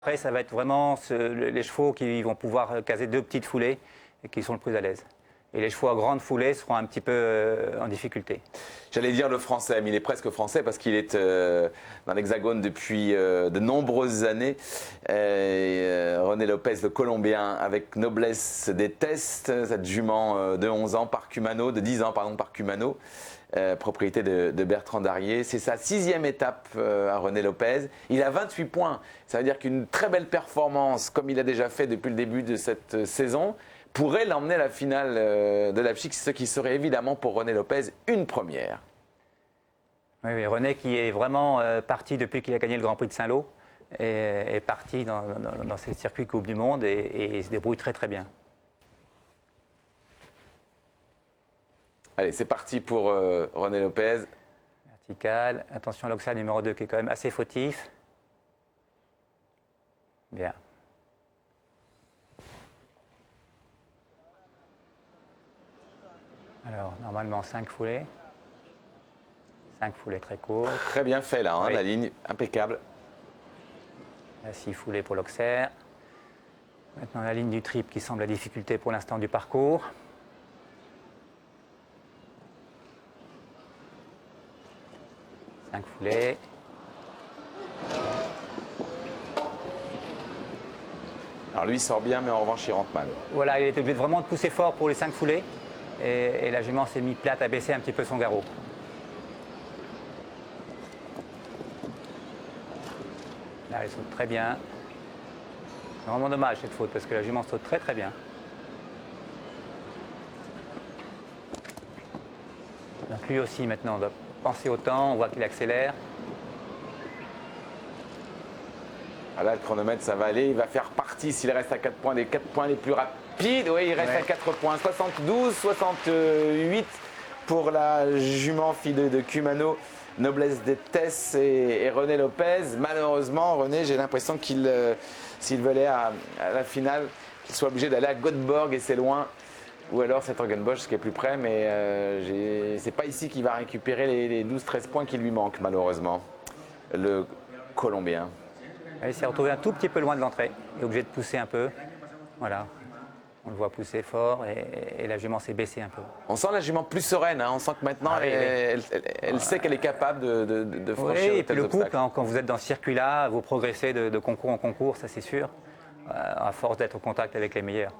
Après, ça va être vraiment les chevaux qui vont pouvoir caser 2 petites foulées et qui sont le plus à l'aise. Et les chevaux à grande foulée seront un petit peu en difficulté. J'allais dire le français, mais il est presque français parce qu'il est dans l'Hexagone depuis de nombreuses années. René Lopez, le Colombien, avec Noblesse des Tests, cette jument de 11 ans par Cumano, de 10 ans pardon, par Cumano, propriété de Bertrand Darier. C'est sa 6e étape à René Lopez. Il a 28 points. Ça veut dire qu'une très belle performance, comme il a déjà fait depuis le début de cette saison, pourrait l'emmener à la finale de Leipzig, ce qui serait évidemment pour René Lopez une première. Oui, oui, René qui est vraiment parti depuis qu'il a gagné le Grand Prix de Saint-Lô, est parti dans ces circuits Coupe du Monde et il se débrouille très très bien. Allez, c'est parti pour René Lopez. Vertical, attention à l'oxal numéro 2 qui est quand même assez fautif. Bien. Alors, normalement 5 foulées. 5 foulées très courtes. Très bien fait là, hein, Oui. la ligne impeccable. 6 foulées pour l'Auxerre. Maintenant la ligne du triple qui semble la difficulté pour l'instant du parcours. Cinq foulées. Alors lui il sort bien, mais en revanche il rentre mal. Voilà, il était obligé vraiment de pousser fort pour les 5 foulées. Et la jument s'est mise plate à baisser un petit peu son garrot. Là, elle saute très bien. C'est vraiment dommage cette faute parce que la jument saute très très bien. Donc lui aussi maintenant on doit penser au temps, on voit qu'il accélère. Ah là le chronomètre ça va aller, il va faire partie s'il reste à 4 points, des 4 points les plus rapides. Oui, il reste à 4 points, 72, 68 pour la jument fille de Cumano, Noblesse des Tesses et René Lopez. Malheureusement René, j'ai l'impression qu'il s'il veut aller à la finale, qu'il soit obligé d'aller à Göteborg et c'est loin. Ou alors c'est Hertogenbosch qui est plus près, mais c'est pas ici qu'il va récupérer les 12-13 points qui lui manquent malheureusement, le Colombien. Il s'est retrouvé un tout petit peu loin de l'entrée. Il est obligé de pousser un peu. Voilà. On le voit pousser fort et la jument s'est baissée un peu. On sent la jument plus sereine, hein. On sent que maintenant elle sait qu'elle est capable de franchir et puis le obstacles. couple, hein, quand vous êtes dans ce circuit-là, vous progressez de concours en concours, ça c'est sûr, à force d'être au contact avec les meilleurs.